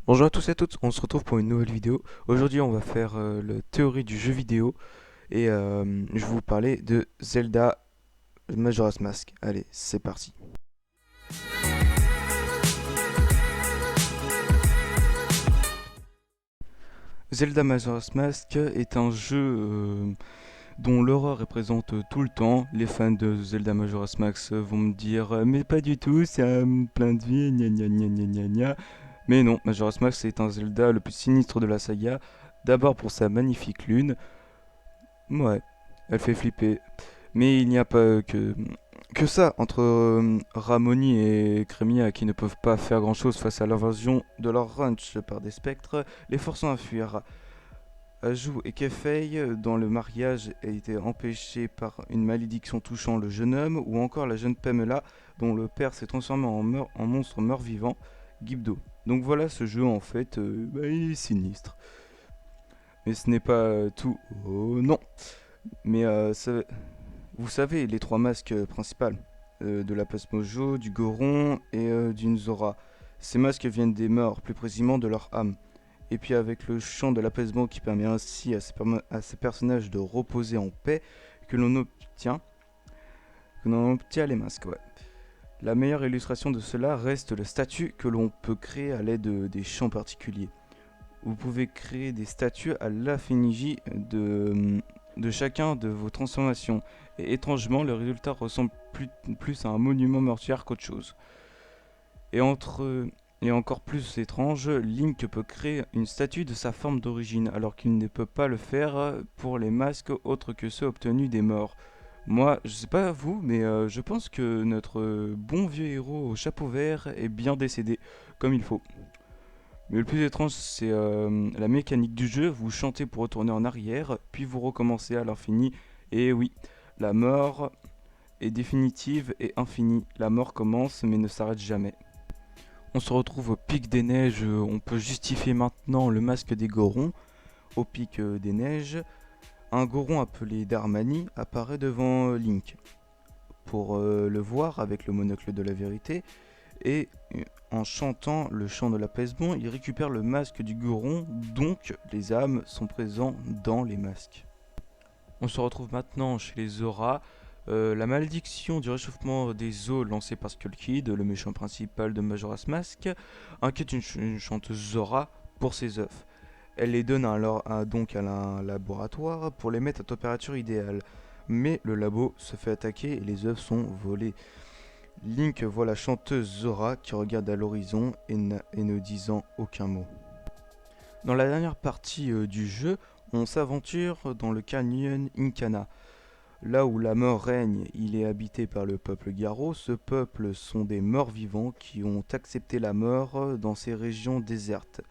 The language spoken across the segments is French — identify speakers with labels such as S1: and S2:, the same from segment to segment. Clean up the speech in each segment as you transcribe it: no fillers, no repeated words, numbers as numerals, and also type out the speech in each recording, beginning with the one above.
S1: Bonjour à tous et à toutes, on se retrouve pour une nouvelle vidéo. Aujourd'hui on va faire la théorie du jeu vidéo et je vais vous parler de Zelda Majora's Mask. Allez, c'est parti. Zelda Majora's Mask est un jeu dont l'horreur est présente tout le temps. Les fans de Zelda Majora's Mask vont me dire mais pas du tout, c'est un plein de vie, gna gna gna gna gna gna. Mais non, Majora's Mask c'est un Zelda le plus sinistre de la saga. D'abord pour sa magnifique lune. Ouais, elle fait flipper. Mais il n'y a pas que ça entre Ramoni et Crémia qui ne peuvent pas faire grand chose face à l'invasion de leur ranch par des spectres, les forçant à fuir. Ajou et Kefei, dont le mariage a été empêché par une malédiction touchant le jeune homme, ou encore la jeune Pamela, dont le père s'est transformé en monstre mort-vivant, Gibdo. Donc voilà, ce jeu en fait, il est sinistre. Mais ce n'est pas tout. Oh non. Mais vous savez, les trois masques principaux de la Mojo, du Goron et d'une Zora. Ces masques viennent des morts, plus précisément de leur âme. Et puis avec le chant de l'apaisement qui permet ainsi à ces personnages de reposer en paix, que l'on obtient, que l'on obtient les masques. Ouais. La meilleure illustration de cela reste le statut que l'on peut créer à l'aide des chants particuliers. Vous pouvez créer des statues à l'infinigie de chacun de vos transformations. Et étrangement, le résultat ressemble plus à un monument mortuaire qu'autre chose. Et, et encore plus étrange, Link peut créer une statue de sa forme d'origine, alors qu'il ne peut pas le faire pour les masques autres que ceux obtenus des morts. Moi, je sais pas vous, mais je pense que notre bon vieux héros au chapeau vert est bien décédé, comme il faut. Mais le plus étrange, c'est la mécanique du jeu. Vous chantez pour retourner en arrière, puis vous recommencez à l'infini. Et oui, la mort est définitive et infinie. La mort commence mais ne s'arrête jamais. On se retrouve au pic des neiges. On peut justifier maintenant le masque des Gorons. Au pic des neiges, un Goron appelé Darmani apparaît devant Link. Pour le voir avec le monocle de la vérité, et en chantant le chant de l'apaisement, il récupère le masque du Goron, donc les âmes sont présents dans les masques. On se retrouve maintenant chez les Zora. La malédiction du réchauffement des eaux lancée par Skull Kid, le méchant principal de Majora's Mask, inquiète une chanteuse Zora pour ses œufs. Elle les donne donc à un laboratoire pour les mettre à température idéale. Mais le labo se fait attaquer et les œufs sont volés. Link voit la chanteuse Zora qui regarde à l'horizon et ne disant aucun mot. Dans la dernière partie du jeu, on s'aventure dans le canyon Incana. Là où la mort règne, il est habité par le peuple Garo. Ce peuple sont des morts vivants qui ont accepté la mort dans ces régions désertes.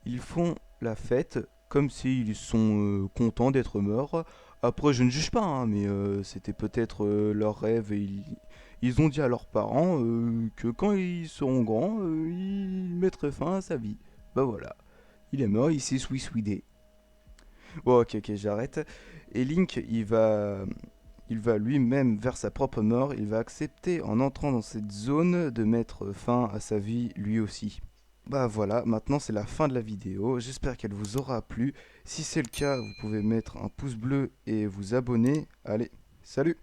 S1: Ils font la fête comme s'ils sont contents d'être morts. Après, je ne juge pas, hein, mais c'était peut-être leur rêve et ils ont dit à leurs parents que quand ils seront grands, ils mettraient fin à sa vie. Bah voilà, il est mort, il s'est suicidé. Bon, ok, j'arrête. Et Link, il va lui-même vers sa propre mort. Il va accepter, en entrant dans cette zone, de mettre fin à sa vie lui aussi. Bah voilà, maintenant c'est la fin de la vidéo, j'espère qu'elle vous aura plu. Si c'est le cas, vous pouvez mettre un pouce bleu et vous abonner. Allez, salut!